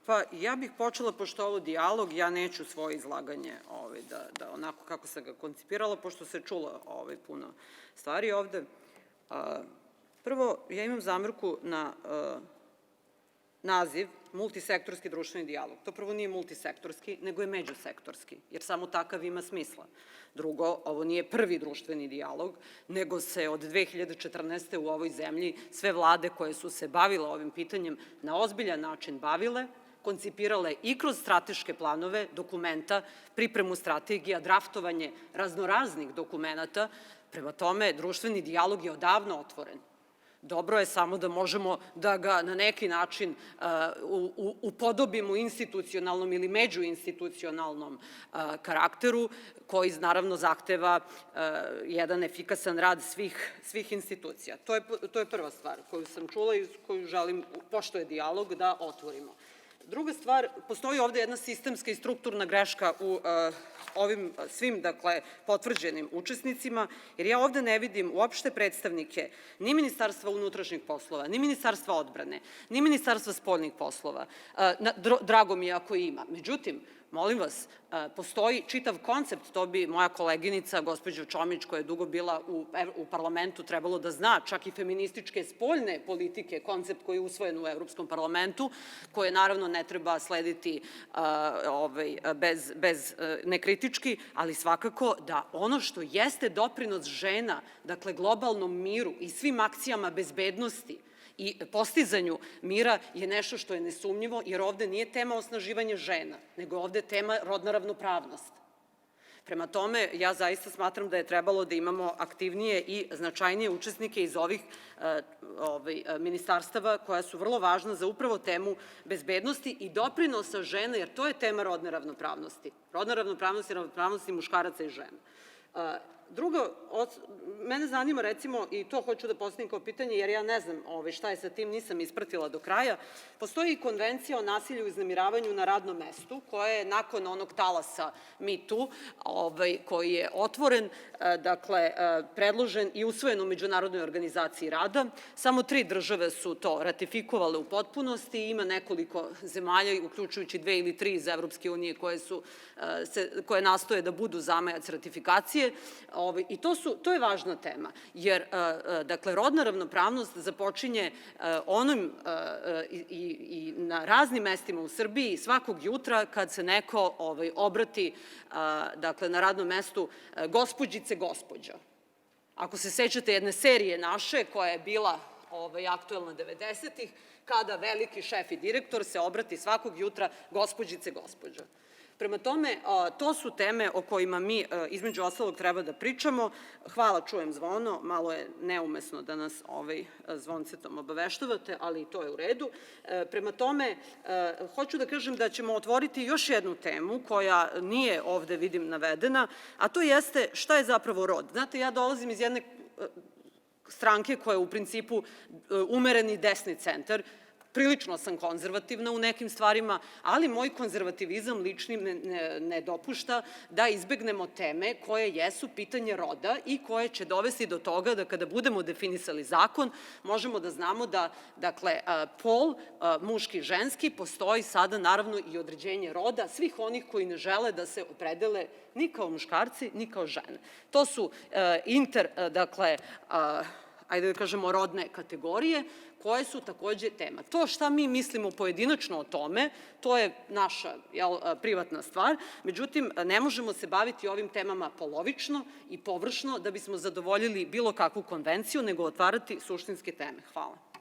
Pa ja bih počela, pošto je ovo dijalog, ja neću svoje izlaganje da onako kako sam ga koncipirala, pošto se čulo puno stvari ovde. Prvo, ja imam zamerku na naziv multisektorski društveni dijalog. To prvo nije multisektorski, nego je međusektorski, jer samo takav ima smisla. Drugo, ovo nije prvi društveni dijalog, nego se od 2014. u ovoj zemlji sve vlade koje su se bavile ovim pitanjem na ozbiljan način bavile, koncipirale i kroz strateške planove, dokumenta, pripremu strategija, draftovanje raznoraznih dokumenta. Prema tome, društveni dijalog je odavno otvoren. Dobro je samo da možemo da ga na neki način upodobimo institucionalnom ili međuinstitucionalnom karakteru, koji naravno zahteva jedan efikasan rad svih institucija. To je prva stvar koju sam čula i koju želim, pošto je dijalog, da otvorimo. Druga stvar, postoji ovde jedna sistemska i strukturna greška u ovim svim, dakle, potvrđenim učesnicima, jer ja ovde ne vidim uopšte predstavnike ni Ministarstva unutrašnjih poslova, ni Ministarstva odbrane, ni Ministarstva spoljnih poslova. Drago mi je ako ima. Međutim, molim vas, postoji čitav koncept, to bi moja koleginica, gospođa Čomić, koja je dugo bila u parlamentu, trebalo da zna, čak i feminističke spoljne politike, koncept koji je usvojen u Evropskom parlamentu, koje naravno ne treba slediti bez nekritički, ali svakako da ono što jeste doprinos žena, dakle globalnom miru i svim akcijama bezbednosti i postizanju mira je nešto što je nesumnjivo, jer ovde nije tema osnaživanje žena, nego ovde je tema rodna ravnopravnost. Prema tome, ja zaista smatram da je trebalo da imamo aktivnije i značajnije učesnike iz ovih ministarstava koja su vrlo važna za upravo temu bezbednosti i doprinosa žena, jer to je tema rodne ravnopravnosti. Rodna ravnopravnost je ravnopravnost muškaraca i žena. Drugo, mene zanima recimo, i to hoću da postavim kao pitanje, jer ja ne znam šta je sa tim, nisam ispratila do kraja, postoji i konvencija o nasilju i uznemiravanju na radnom mestu, koja je nakon onog talasa Me Too, koji je otvoren, dakle, predložen i usvojen u Međunarodnoj organizaciji rada. Samo 3 države su to ratifikovale u potpunosti i ima nekoliko zemalja, uključujući 2 ili 3 iz Evropske unije, koje nastoje da budu zamajac ratifikacije. I to je važna tema, jer, dakle, rodna ravnopravnost započinje onim i na raznim mestima u Srbiji svakog jutra kad se neko obrati, dakle, na radnom mestu gospođice, gospođo. Ako se sećate jedne serije naše koja je bila aktuelna 90-ih, kada veliki šef i direktor se obrati svakog jutra gospođice, gospođo. Prema tome, to su teme o kojima mi, između ostalog, treba da pričamo. Hvala, čujem zvono, malo je neumesno da nas zvoncetom obaveštavate, ali i to je u redu. Prema tome, hoću da kažem da ćemo otvoriti još jednu temu koja nije ovde, vidim, navedena, a to jeste šta je zapravo rod. Znate, ja dolazim iz jedne stranke koja je u principu umereni desni centar. Prilično sam konzervativna u nekim stvarima, ali moj konzervativizam lični ne dopušta da izbegnemo teme koje jesu pitanje roda i koje će dovesti do toga da kada budemo definisali zakon, možemo da znamo da, dakle, pol, muški i ženski, postoji sada naravno i određenje roda svih onih koji ne žele da se opredele ni kao muškarci, ni kao žene. To su dakle, ajde da kažemo, rodne kategorije, koje su takođe tema. To šta mi mislimo pojedinačno o tome, to je naša privatna stvar, međutim, ne možemo se baviti ovim temama polovično i površno da bismo zadovoljili bilo kakvu konvenciju, nego otvarati suštinske teme. Hvala.